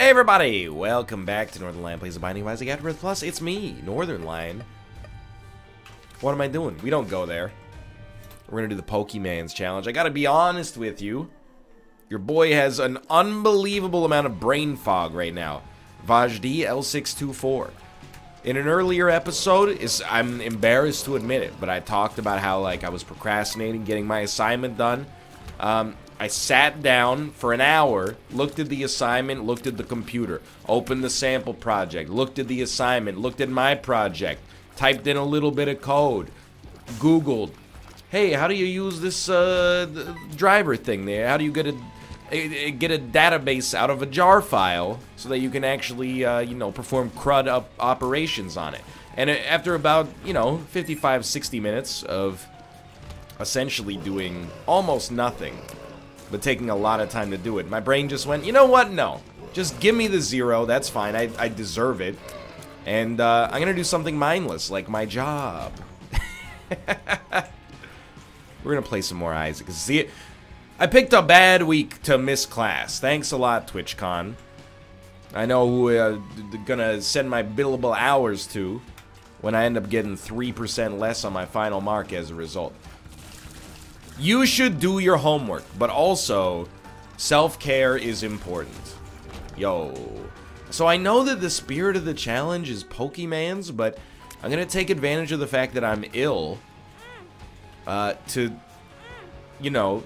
Hey everybody, welcome back to Northernlion Plays the Binding of Isaac Afterbirth Plus. It's me, Northernlion. What am I doing? We don't go there. We're gonna do the Pokeymans challenge. I gotta be honest with you. Your boy has an unbelievable amount of brain fog right now. Vajdi L624. In an earlier episode, I'm embarrassed to admit it, but I talked about how I was procrastinating getting my assignment done. I sat down for an hour, looked at the assignment, looked at the computer, opened the sample project, looked at the assignment, looked at my project, typed in a little bit of code, Googled, hey, how do you use this driver thing there? How do you get a database out of a jar file so that you can actually, perform CRUD operations on it? And after about, 55, 60 minutes of essentially doing almost nothing, but taking a lot of time to do it, my brain just went, you know what, no. Just give me the 0, that's fine, I deserve it. And I'm gonna do something mindless, like my job. We're gonna play some more Isaac. See, I picked a bad week to miss class. Thanks a lot, TwitchCon. I know who gonna send my billable hours to when I end up getting 3% less on my final mark as a result. You should do your homework, but also, self-care is important. Yo. So I know that the spirit of the challenge is Pokeymans, but I'm gonna take advantage of the fact that I'm ill to,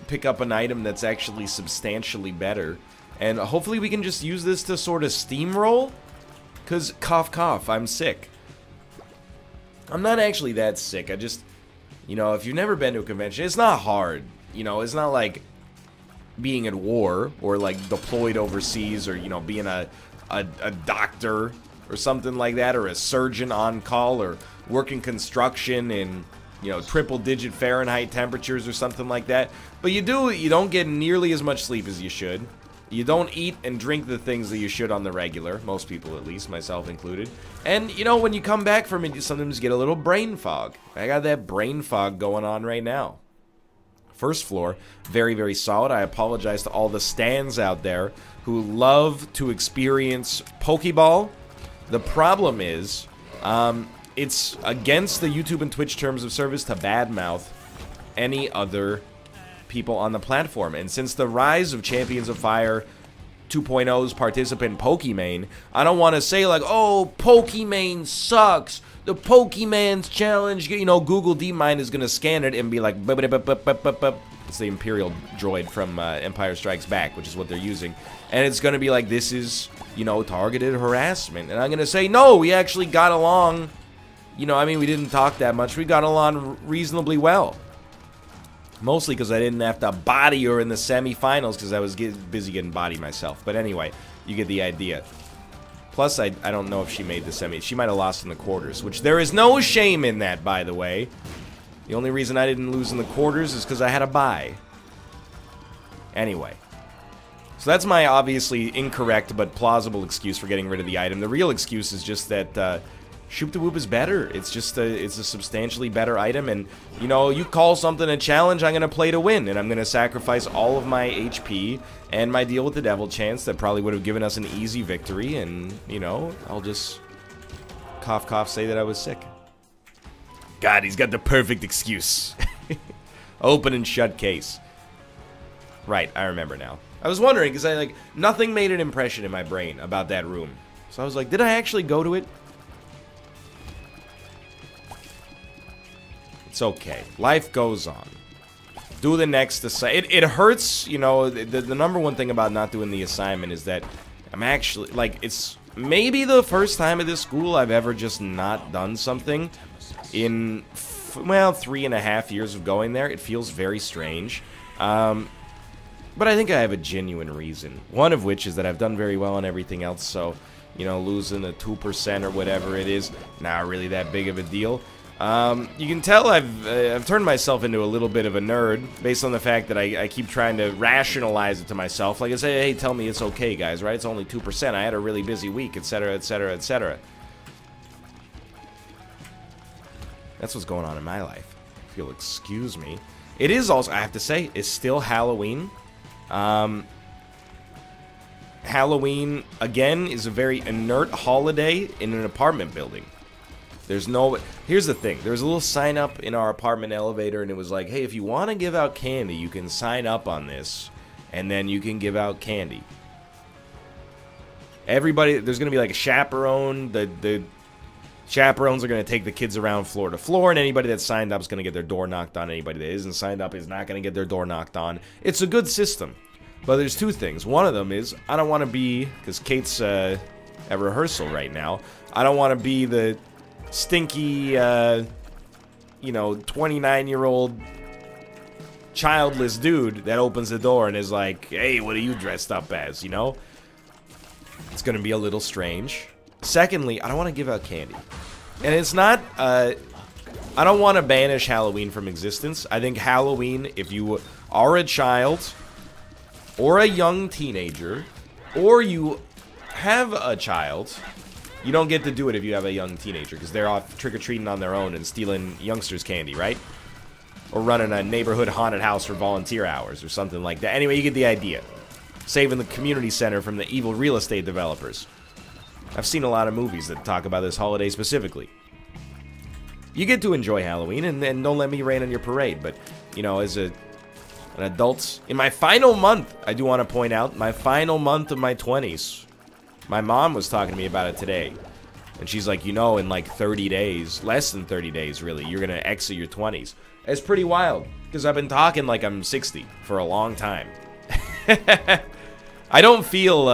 pick up an item that's actually substantially better. And hopefully we can just use this to sort of steamroll, because cough cough, I'm sick. I'm not actually that sick, I just... if you've never been to a convention, it's not hard. It's not like being at war or deployed overseas or, being a doctor or something like that, or a surgeon on call, or working construction in, triple-digit Fahrenheit temperatures or something like that. But you don't get nearly as much sleep as you should. You don't eat and drink the things that you should on the regular, most people at least, myself included. And, when you come back from it, you sometimes get a little brain fog. I got that brain fog going on right now. First floor, very, very solid. I apologize to all the stands out there who love to experience Pokeball. The problem is, it's against the YouTube and Twitch terms of service to badmouth any other people on the platform. And since the rise of Champions of Fire 2.0's participant Pokemon, I don't want to say oh, Pokemon sucks, the Pokeymans challenge, Google DeepMind is going to scan it and be like, it's the Imperial droid from Empire Strikes Back, which is what they're using, and it's going to be like, this is, targeted harassment. And I'm going to say, no, we actually got along, we didn't talk that much, we got along reasonably well. Mostly because I didn't have to body her in the semifinals because I was busy getting bodied myself. But anyway, you get the idea. Plus, I don't know if she made the semi. She might have lost in the quarters, which there is no shame in that, by the way. The only reason I didn't lose in the quarters is because I had a bye. Anyway. So that's my obviously incorrect but plausible excuse for getting rid of the item. The real excuse is just that... Shoop-da-Whoop is better. It's just it's a substantially better item, and you call something a challenge, I'm gonna play to win, and I'm gonna sacrifice all of my HP and my deal with the devil chance that probably would have given us an easy victory, and I'll just cough cough say that I was sick. God, he's got the perfect excuse. Open and shut case. Right, I remember now. I was wondering because nothing made an impression in my brain about that room, so I was like, did I actually go to it? It's okay. Life goes on. Do the next assignment. It hurts, the number one thing about not doing the assignment is that I'm actually, it's maybe the first time at this school I've ever just not done something in, 3.5 years of going there. It feels very strange. But I think I have a genuine reason. One of which is that I've done very well on everything else, so, losing a 2% or whatever it is, not really that big of a deal. You can tell I've turned myself into a little bit of a nerd based on the fact that I keep trying to rationalize it to myself. Like I say, hey, tell me it's okay, guys, right? It's only 2%. I had a really busy week, etc., etc., etc. That's what's going on in my life, if you'll excuse me. It is also, I have to say, it's still Halloween. Halloween, again, is a very inert holiday in an apartment building. There's no... Here's the thing. There was a little sign up in our apartment elevator, and it was like, hey, if you want to give out candy, you can sign up on this, and then you can give out candy. Everybody... There's going to be like a chaperone. The chaperones are going to take the kids around floor to floor, and anybody that's signed up is going to get their door knocked on. Anybody that isn't signed up is not going to get their door knocked on. It's a good system. But there's two things. One of them is, I don't want to be... Because Kate's at rehearsal right now. I don't want to be the... stinky, you know, 29-year-old childless dude that opens the door and is like, hey, what are you dressed up as, you know? It's gonna be a little strange. Secondly, I don't want to give out candy. And it's not, I don't want to banish Halloween from existence. I think Halloween, if you are a child, or a young teenager, or you have a child... You don't get to do it if you have a young teenager, because they're off trick-or-treating on their own and stealing youngsters' candy, right? Or running a neighborhood haunted house for volunteer hours or something like that. Anyway, you get the idea. Saving the community center from the evil real estate developers. I've seen a lot of movies that talk about this holiday specifically. You get to enjoy Halloween, and don't let me rain on your parade, but, you know, as an adult, in my final month, I do want to point out, my final month of my 20s, my mom was talking to me about it today. And she's like, you know, in like 30 days, less than 30 days, really, you're going to exit your 20s. It's pretty wild, because I've been talking like I'm 60 for a long time. I don't feel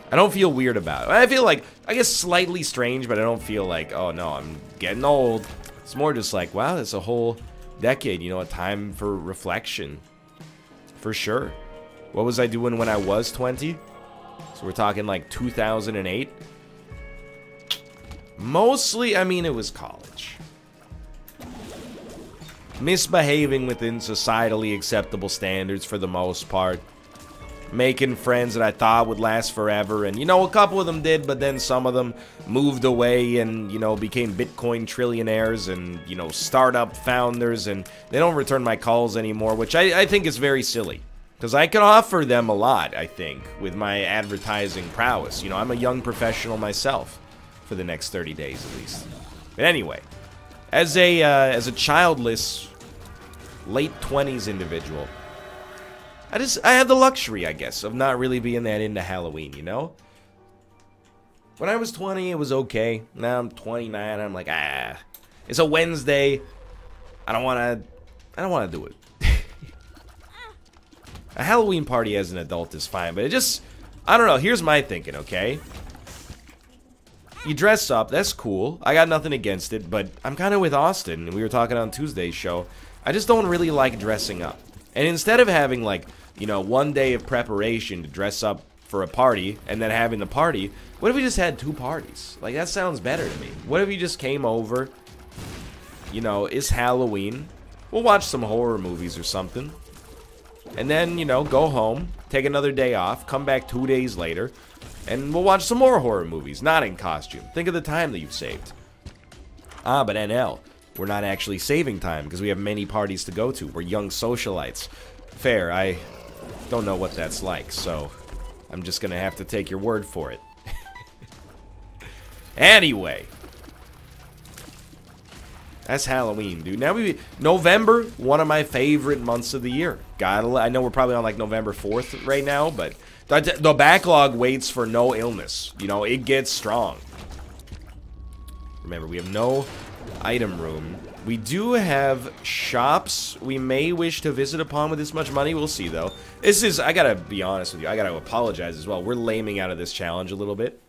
weird about it. I feel like, I guess slightly strange, but I don't feel like, oh no, I'm getting old. It's more just like, wow, that's a whole decade, you know, a time for reflection. For sure. What was I doing when I was 20? So we're talking like 2008. Mostly, I mean, it was college. Misbehaving within societally acceptable standards for the most part. Making friends that I thought would last forever. And, you know, a couple of them did, but then some of them moved away and, you know, became Bitcoin trillionaires and, you know, startup founders. And they don't return my calls anymore, which I think is very silly. Because I can offer them a lot, I think, with my advertising prowess. You know, I'm a young professional myself for the next 30 days at least. But anyway, as a childless, late 20s individual, I have the luxury, I guess, of not really being that into Halloween, you know? When I was 20, it was okay. Now I'm 29, I'm like, it's a Wednesday. I don't want to do it. A Halloween party as an adult is fine, but it just... I don't know, here's my thinking, okay? You dress up, that's cool. I got nothing against it, but I'm kind of with Austin, and we were talking on Tuesday's show. I just don't really like dressing up. And instead of having, like, you know, one day of preparation to dress up for a party, and then having the party, what if we just had 2 parties? Like, that sounds better to me. What if you just came over, you know, it's Halloween, we'll watch some horror movies or something. And then, you know, go home, take another day off, come back 2 days later, and we'll watch some more horror movies, not in costume. Think of the time that you've saved. Ah, but NL, we're not actually saving time because we have many parties to go to. We're young socialites. Fair, I don't know what that's like, so I'm just gonna have to take your word for it. Anyway. That's Halloween, dude. Now November, one of my favorite months of the year. I know we're probably on like November 4th right now, but the backlog waits for no illness. You know, it gets strong. Remember, we have no item room. We do have shops we may wish to visit upon with this much money. We'll see, though. I gotta be honest with you. I gotta apologize as well. We're laming out of this challenge a little bit.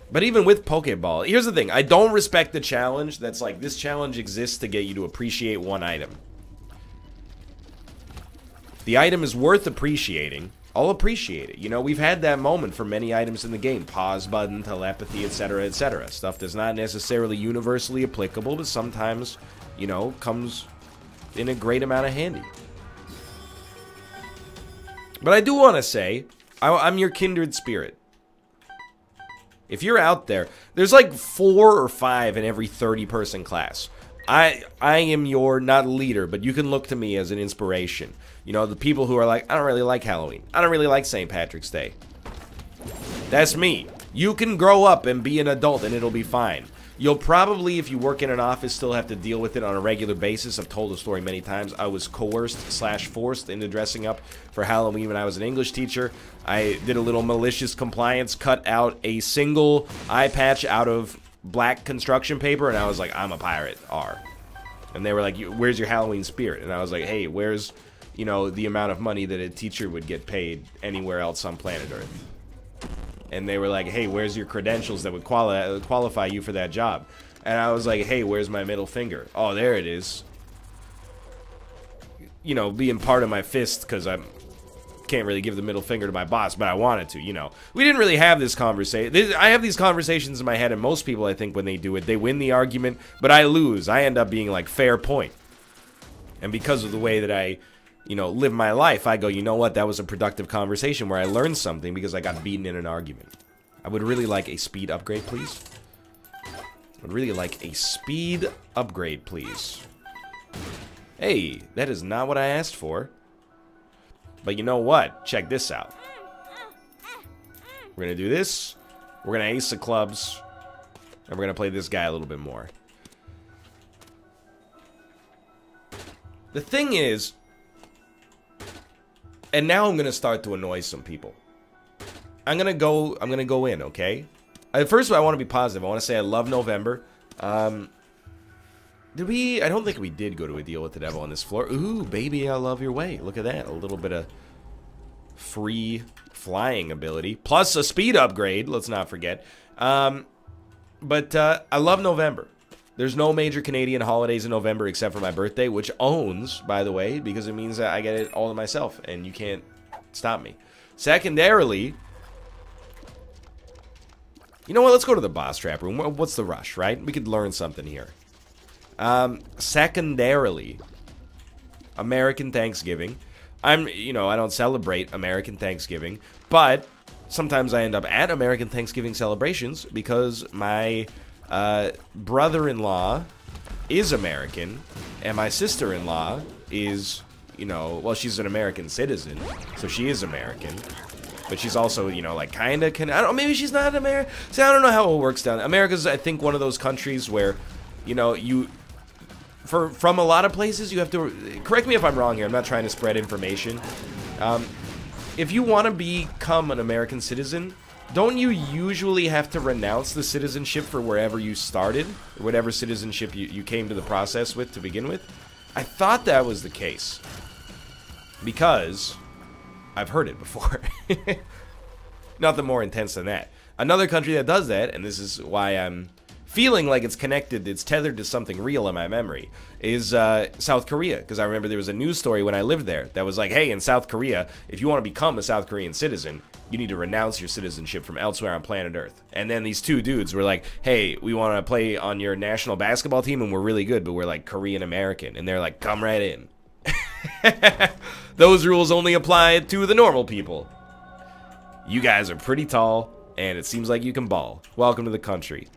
But even with Pokeball, here's the thing. I don't respect the challenge that's like, this challenge exists to get you to appreciate one item. If the item is worth appreciating, I'll appreciate it. You know, we've had that moment for many items in the game. Pause button, telepathy, etc., etc. Stuff that's not necessarily universally applicable, but sometimes, you know, comes in a great amount of handy. But I do want to say, I'm your kindred spirit. If you're out there, there's like 4 or 5 in every 30-person class. I am your, not leader, but you can look to me as an inspiration. You know, the people who are like, I don't really like Halloween. I don't really like St. Patrick's Day. That's me. You can grow up and be an adult and it'll be fine. You'll probably, if you work in an office, still have to deal with it on a regular basis. I've told the story many times. I was coerced/forced into dressing up for Halloween when I was an English teacher. I did a little malicious compliance, cut out a single eye patch out of black construction paper, and I was like, I'm a pirate, R. And they were like, where's your Halloween spirit? And I was like, hey, where's, you know, the amount of money that a teacher would get paid anywhere else on planet Earth? And they were like, hey, where's your credentials that would qualify you for that job? And I was like, hey, where's my middle finger? Oh, there it is. You know, being part of my fist, because I can't really give the middle finger to my boss, but I wanted to, you know. We didn't really have this conversation. I have these conversations in my head, and most people, I think, when they do it, they win the argument, but I lose. I end up being like, fair point. And because of the way that I, you know, live my life, I go, you know what, that was a productive conversation where I learned something because I got beaten in an argument. I would really like a speed upgrade, please. I would really like a speed upgrade, please. Hey, that is not what I asked for. But you know what? Check this out. We're going to do this. We're going to ace the clubs. And we're going to play this guy a little bit more. The thing is, and now I'm gonna start to annoy some people. I'm gonna go in, okay? First of all, I want to be positive. I want to say I love November. Did we? I don't think we did go to a deal with the devil on this floor. Ooh, baby, I love your way. Look at that. A little bit of free flying ability. Plus a speed upgrade, let's not forget. I love November. There's no major Canadian holidays in November except for my birthday, which owns, by the way, because it means that I get it all to myself, and you can't stop me. Secondarily, you know what? Let's go to the boss trap room. What's the rush, right? We could learn something here. Secondarily, American Thanksgiving. You know, I don't celebrate American Thanksgiving, but sometimes I end up at American Thanksgiving celebrations because my brother-in-law is American, and my sister-in-law is, you know, well, she's an American citizen, so she is American, but she's also, you know, like, kind of, I don't know, maybe she's not American. See, I don't know how it works down. America's, I think, one of those countries where, you know, from a lot of places, you have to, correct me if I'm wrong here, I'm not trying to spread information. If you want to become an American citizen, don't you usually have to renounce the citizenship for wherever you started? Or whatever citizenship you came to the process with to begin with? I thought that was the case. Because I've heard it before. Nothing more intense than that. Another country that does that, and this is why I'm feeling like it's connected, it's tethered to something real in my memory, is South Korea. Because I remember there was a news story when I lived there that was like, hey, in South Korea, if you want to become a South Korean citizen, you need to renounce your citizenship from elsewhere on planet Earth. And then these two dudes were like, hey, we want to play on your national basketball team, and we're really good, but we're like Korean American. And they're like, come right in. Those rules only apply to the normal people. You guys are pretty tall, and it seems like you can ball. Welcome to the country.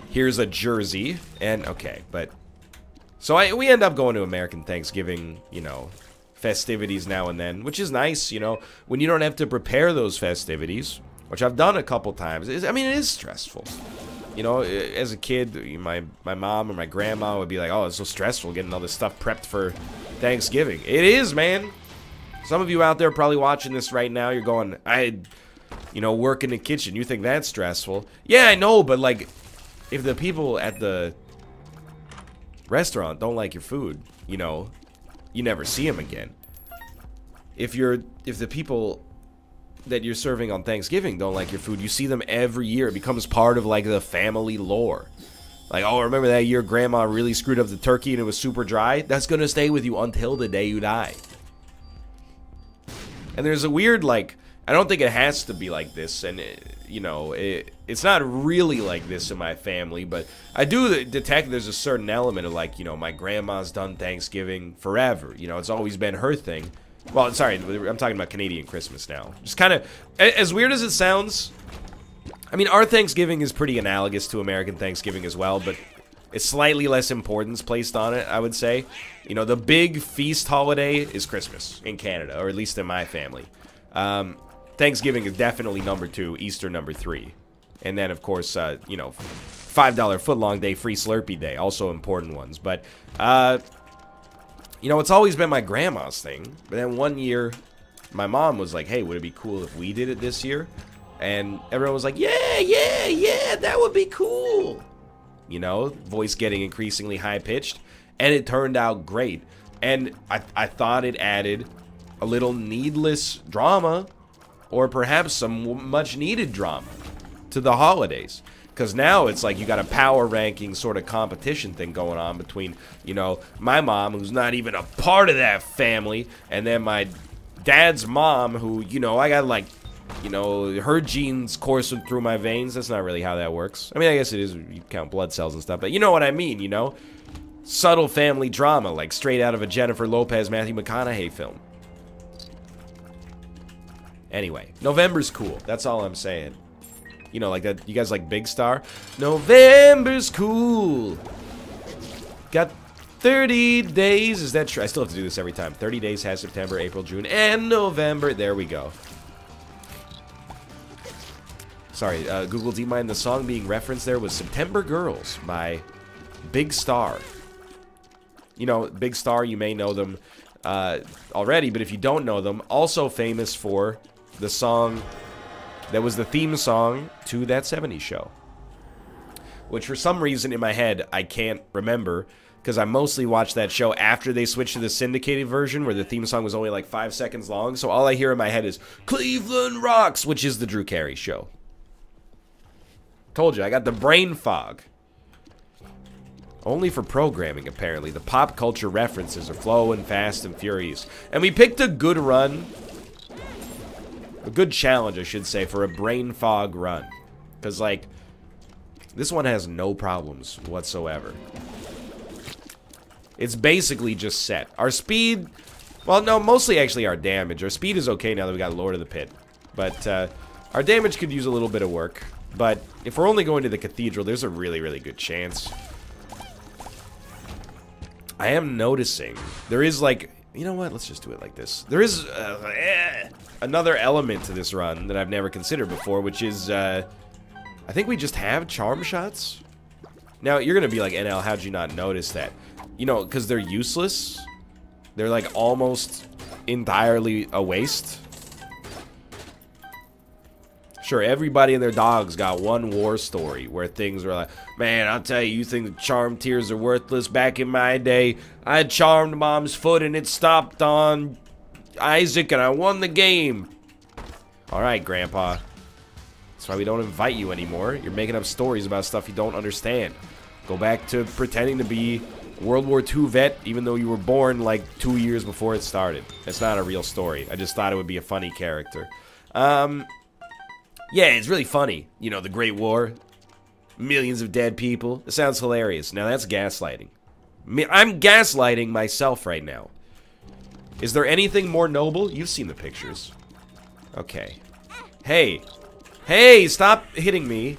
Here's a jersey, and okay, but so we end up going to American Thanksgiving, you know, festivities now and then, which is nice, you know, when you don't have to prepare those festivities, which I've done a couple times. I mean, it is stressful. You know, as a kid, my mom or my grandma would be like, oh, it's so stressful getting all this stuff prepped for Thanksgiving. It is, man. Some of you out there probably watching this right now, you're going, you know, work in the kitchen. You think that's stressful. Yeah, I know, but like, if the people at the restaurant don't like your food, you know, you never see them again. If the people that you're serving on Thanksgiving don't like your food, you see them every year. It becomes part of like the family lore. Like, oh, remember that year grandma really screwed up the turkey and it was super dry? That's gonna stay with you until the day you die. And there's a weird, like, I don't think it has to be like this, and you know, it's not really like this in my family, but I do detect there's a certain element of, like, you know, my grandma's done Thanksgiving forever. You know, it's always been her thing. Well, sorry, I'm talking about Canadian Christmas now. Just kind of, as weird as it sounds, I mean, our Thanksgiving is pretty analogous to American Thanksgiving as well, but It's slightly less importance placed on it, I would say. You know, the big feast holiday is Christmas in Canada, or at least in my family. Thanksgiving is definitely number 2, Easter number 3. And then, of course, you know, $5 footlong day, free Slurpee day, also important ones. But, you know, it's always been my grandma's thing. But then one year, my mom was like, hey, would it be cool if we did it this year? And everyone was like, yeah, yeah, yeah, that would be cool. You know, voice getting increasingly high-pitched. And it turned out great. And I thought it added a little needless drama, or perhaps some much-needed drama to the holidays. Because now it's like you got a power ranking sort of competition thing going on between, you know, my mom, who's not even a part of that family, and then my dad's mom, who, you know, I got like, you know, her genes coursing through my veins. That's not really how that works. I mean, I guess it is, you count blood cells and stuff, but you know what I mean, you know? Subtle family drama, like straight out of a Jennifer Lopez, Matthew McConaughey film. Anyway, November's cool. That's all I'm saying. You know, like that. You guys like Big Star? November's cool. Got 30 days. Is that true? I still have to do this every time. 30 days has September, April, June, and November. There we go. Sorry, Google, do you mind? The song being referenced there was September Girls by Big Star. You know, Big Star, you may know them already, but if you don't know them, also famous for the song that was the theme song to That 70s Show. Which for some reason in my head, I can't remember, because I mostly watched that show after they switched to the syndicated version, where the theme song was only like 5 seconds long, so all I hear in my head is, Cleveland Rocks, which is the Drew Carey Show. Told you, I got the brain fog. Only for programming, apparently. The pop culture references are flowing fast and furious. And we picked a good run. A good challenge, I should say, for a brain fog run. Because, like, this one has no problems whatsoever. It's basically just set. Our speed... Well, no, mostly actually our damage. Our speed is okay now that we got Lord of the Pit. But, our damage could use a little bit of work. But if we're only going to the Cathedral, there's a really, really good chance. I am noticing there is, like, you know what? Let's just do it like this. There is another element to this run that I've never considered before, which is, I think we just have charm shots. Now, you're going to be like, NL, how'd you not notice that? You know, because they're useless. They're, like, almost entirely a waste. Sure, everybody and their dogs got one war story where things were like, man, I'll tell you, you think the charm tears are worthless? Back in my day, I charmed Mom's foot and it stopped on Isaac and I won the game. Alright, Grandpa. That's why we don't invite you anymore. You're making up stories about stuff you don't understand. Go back to pretending to be World War II vet, even though you were born like 2 years before it started. It's not a real story. I just thought it would be a funny character. Yeah, it's really funny. You know, the Great War. Millions of dead people. It sounds hilarious. Now, that's gaslighting. I'm gaslighting myself right now. Is there anything more noble? You've seen the pictures. Okay. Hey. Hey, stop hitting me.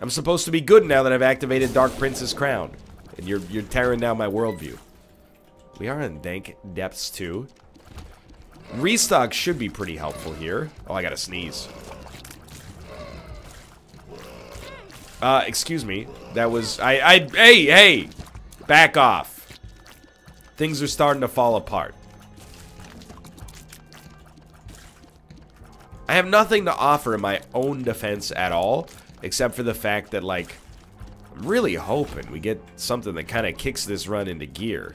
I'm supposed to be good now that I've activated Dark Prince's crown. And you're tearing down my worldview. We are in dank depths, too. Restock should be pretty helpful here. Oh, I gotta sneeze. Excuse me. That was... Hey! Back off. Things are starting to fall apart. I have nothing to offer in my own defense at all, except for the fact that, like, I'm really hoping we get something that kind of kicks this run into gear.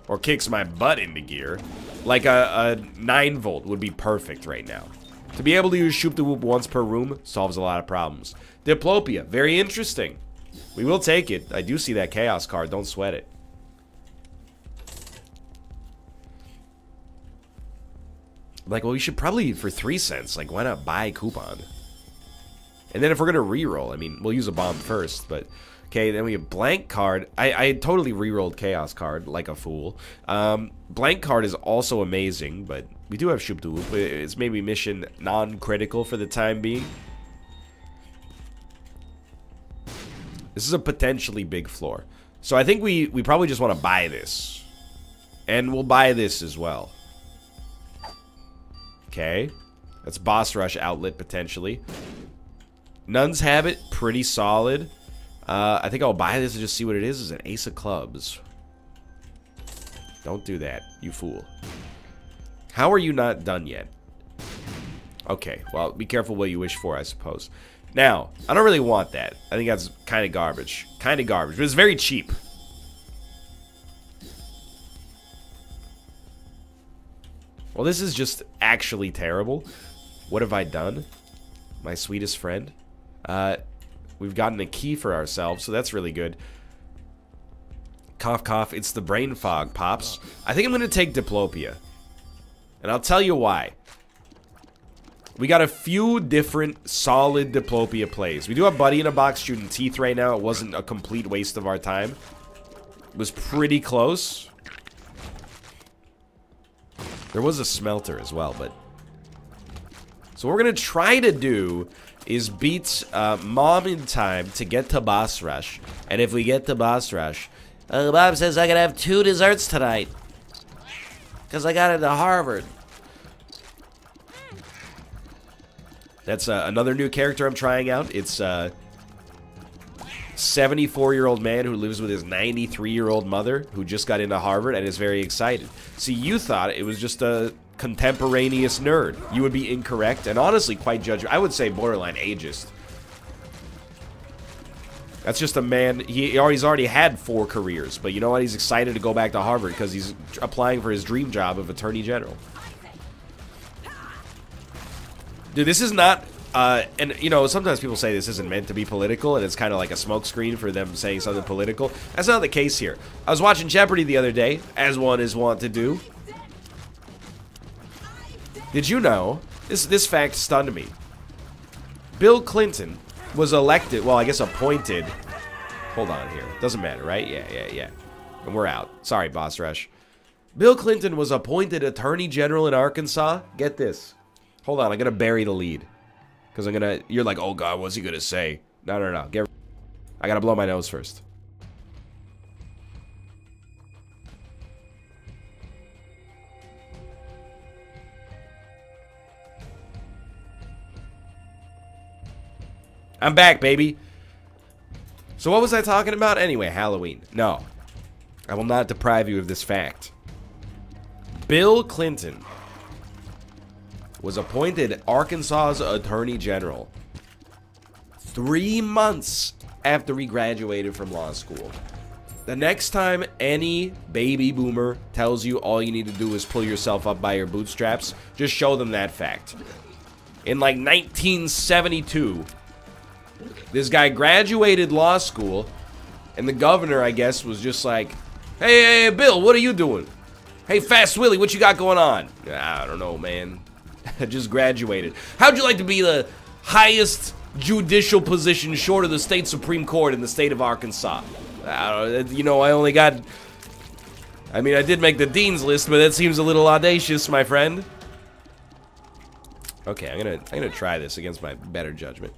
Or kicks my butt into gear. Like a 9-volt would be perfect right now. To be able to use Shoop the Whoop once per room solves a lot of problems. Diplopia, very interesting. We will take it. I do see that Chaos card, don't sweat it. Like, well, we should probably, for 3 cents, like, why not buy coupon? And then if we're gonna reroll, I mean, we'll use a bomb first, but... Okay, then we have blank card. I totally re-rolled Chaos card like a fool. Blank card is also amazing, but we do have Shoop the Whoop. It's maybe mission non-critical for the time being. This is a potentially big floor. So I think we probably just want to buy this. And we'll buy this as well. Okay. That's boss rush outlet, potentially. Nun's Habit, pretty solid. I think I'll buy this and just see what it is. It's an ace of clubs. Don't do that, you fool. How are you not done yet? Okay, well, be careful what you wish for, I suppose. Now, I don't really want that. I think that's kind of garbage. Kind of garbage, but it's very cheap. Well, this is just actually terrible. What have I done? My sweetest friend. We've gotten a key for ourselves, so that's really good. Cough, cough. It's the brain fog, Pops. I think I'm going to take Diplopia. And I'll tell you why. We got a few different solid Diplopia plays. We do have Buddy in a Box shooting teeth right now. It wasn't a complete waste of our time. It was pretty close. There was a smelter as well, but... So what we're going to try to do is beat Mom in time to get to boss rush. And if we get to boss rush... Bob says I can have 2 desserts tonight. Because I got into Harvard. That's another new character I'm trying out. It's a 74-year-old man who lives with his 93-year-old mother who just got into Harvard and is very excited. See, you thought it was just a contemporaneous nerd. You would be incorrect and honestly quite judgmental. I would say borderline ageist. That's just a man, he's already had 4 careers, but you know what? He's excited to go back to Harvard because he's applying for his dream job of Attorney General. Dude, this is not, and you know, sometimes people say this isn't meant to be political, and it's kind of like a smokescreen for them saying something political. That's not the case here. I was watching Jeopardy the other day, as one is wont to do. Did you know, this fact stunned me. Bill Clinton was elected, well, I guess appointed. Hold on here. Doesn't matter, right? Yeah. And we're out. Sorry, Boss Rush. Bill Clinton was appointed Attorney General in Arkansas. Get this. Hold on, I'm gonna bury the lead. Because I'm gonna, you're like, oh God, what's he gonna say? No. I gotta blow my nose first. I'm back, baby. So what was I talking about? Anyway, Halloween. No. I will not deprive you of this fact. Bill Clinton was appointed Arkansas's Attorney General 3 months after he graduated from law school. The next time any baby boomer tells you all you need to do is pull yourself up by your bootstraps, just show them that fact. In like 1972... this guy graduated law school, and the governor, I guess, was just like, hey, Bill, what are you doing? Hey, Fast Willie, what you got going on? I don't know, man. I just graduated. How'd you like to be the highest judicial position short of the state Supreme Court in the state of Arkansas? You know, I only got... I mean, I did make the dean's list, but that seems a little audacious, my friend. Okay, I'm gonna try this against my better judgment.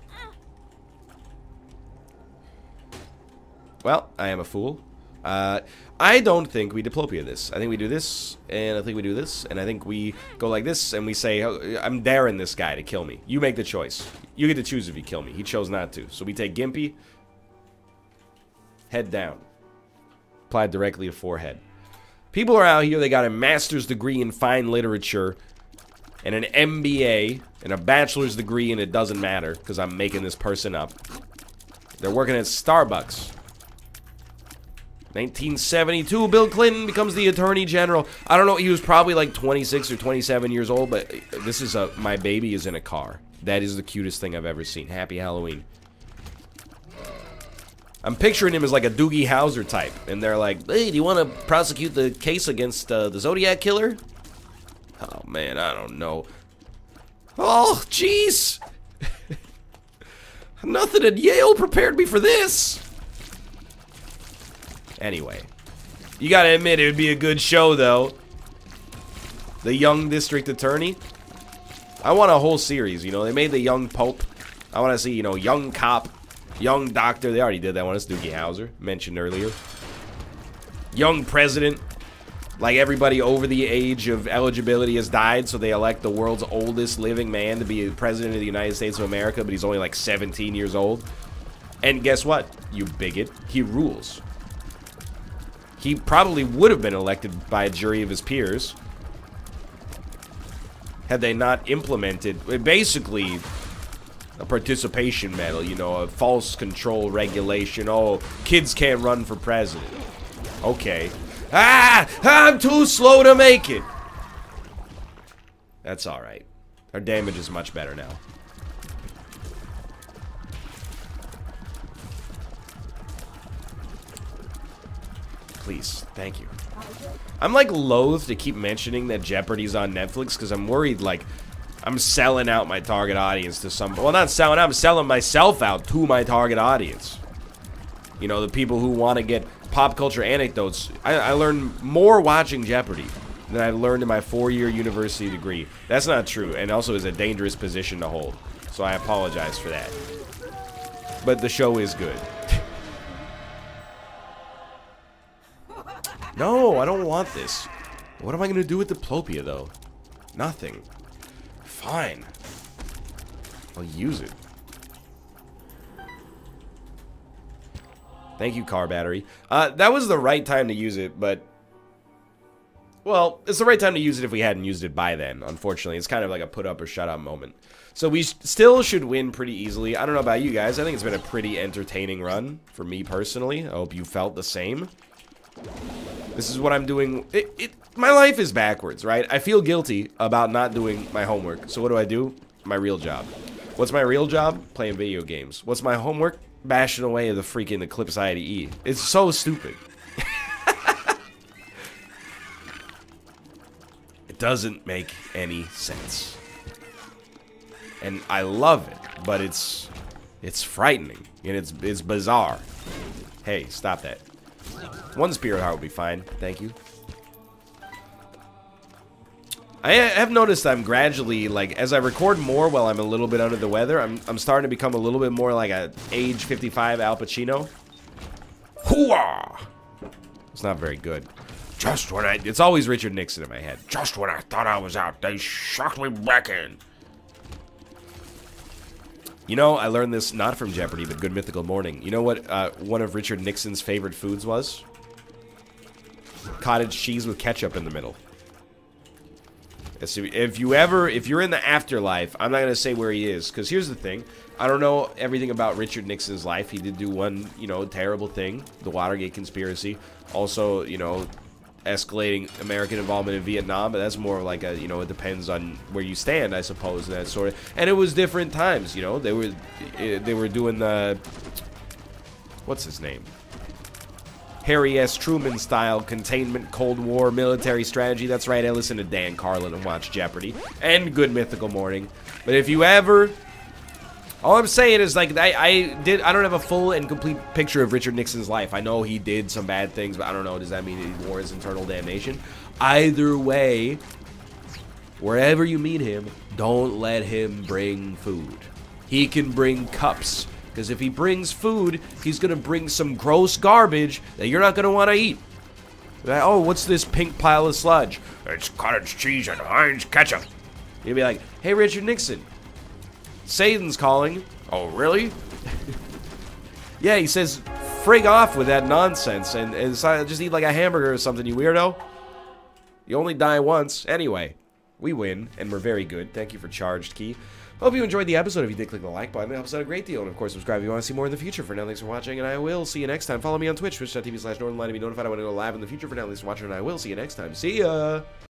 Well, I am a fool. I don't think we diplopia this. I think we do this, and I think we do this, and I think we go like this, and we say, oh, I'm daring this guy to kill me. You make the choice. You get to choose if you kill me. He chose not to. So we take Gimpy. Head down. Applied directly to forehead. People are out here, they got a master's degree in fine literature, and an MBA, and a bachelor's degree, and it doesn't matter, because I'm making this person up. They're working at Starbucks. 1972, Bill Clinton becomes the Attorney General. I don't know, he was probably like 26 or 27 years old, but this is my baby is in a car. That is the cutest thing I've ever seen. Happy Halloween. I'm picturing him as like a Doogie Howser type, and they're like, hey, do you want to prosecute the case against the Zodiac Killer? Oh, man, I don't know. Oh, jeez. Nothing at Yale prepared me for this. Anyway, you gotta admit it would be a good show, though. The Young District Attorney. I want a whole series, you know. They made the Young Pope. I want to see, you know, Young Cop. Young doctor. They already did that one. It's Doogie Howser, mentioned earlier. Young president. Like everybody over the age of eligibility has died, so they elect the world's oldest living man to be the president of the United States of America, but he's only like 17 years old. And guess what, you bigot? He rules. He probably would have been elected by a jury of his peers had they not implemented, basically, a participation medal, you know, a false control regulation. Oh, kids can't run for president. Okay. Ah! I'm too slow to make it! That's alright. Our damage is much better now. Please, thank you. I'm like loath to keep mentioning that Jeopardy's on Netflix because I'm worried like I'm selling out my target audience to some, well, not selling out, I'm selling myself out to my target audience. You know, the people who want to get pop culture anecdotes. I learned more watching Jeopardy than I learned in my 4-year university degree. That's not true, and also is a dangerous position to hold. So I apologize for that. But the show is good. No, I don't want this. What am I going to do with Diplopia, though? Nothing. Fine. I'll use it. Thank you, car battery. That was the right time to use it, but... Well, it's the right time to use it if we hadn't used it by then, unfortunately. It's kind of like a put up or shut up moment. So we still should win pretty easily. I don't know about you guys. I think it's been a pretty entertaining run for me personally. I hope you felt the same. This is what I'm doing. My life is backwards, right? I feel guilty about not doing my homework. So what do? My real job. What's my real job? Playing video games. What's my homework? Bashing away the freaking Eclipse IDE. It's so stupid. It doesn't make any sense. And I love it, but it's frightening and it's bizarre. Hey, stop that. One spirit heart would be fine. Thank you. I have noticed I'm gradually, like, as I record more while I'm a little bit under the weather, I'm starting to become a little bit more like a age 55 Al Pacino. Hooah! It's not very good. Just when it's always Richard Nixon in my head. Just when I thought I was out, they sucked me back in. You know, I learned this not from Jeopardy, but Good Mythical Morning. You know what one of Richard Nixon's favorite foods was? Cottage cheese with ketchup in the middle. So if you're in the afterlife, I'm not going to say where he is, because here's the thing. I don't know everything about Richard Nixon's life. He did do one, you know, terrible thing, the Watergate conspiracy. Also, you know, escalating American involvement in Vietnam, but that's more like a, you know, it depends on where you stand, I suppose, that sort of. And it was different times, you know. They were doing the, what's his name? Harry S. Truman style containment Cold War military strategy. That's right, I listen to Dan Carlin and watch Jeopardy and Good Mythical Morning. But if you ever, all I'm saying is, like, I don't have a full and complete picture of Richard Nixon's life. I know he did some bad things, but I don't know, does that mean he wore his internal damnation? Either way, wherever you meet him, don't let him bring food. He can bring cups. Because if he brings food, he's going to bring some gross garbage that you're not going to want to eat. Like, oh, what's this pink pile of sludge? It's cottage cheese and Heinz ketchup. You'll be like, hey, Richard Nixon, Satan's calling. Oh, really? Yeah, he says, frig off with that nonsense and just eat like a hamburger or something, you weirdo. You only die once. Anyway, we win, and we're very good. Thank you for Charged Key. Hope you enjoyed the episode. If you did, click the like button. It helps out a great deal. And, of course, subscribe if you want to see more in the future. For now, thanks for watching, and I will see you next time. Follow me on Twitch, twitch.tv/Northernlion to be notified when I go live in the future. For now, thanks for watching, and I will see you next time. See ya!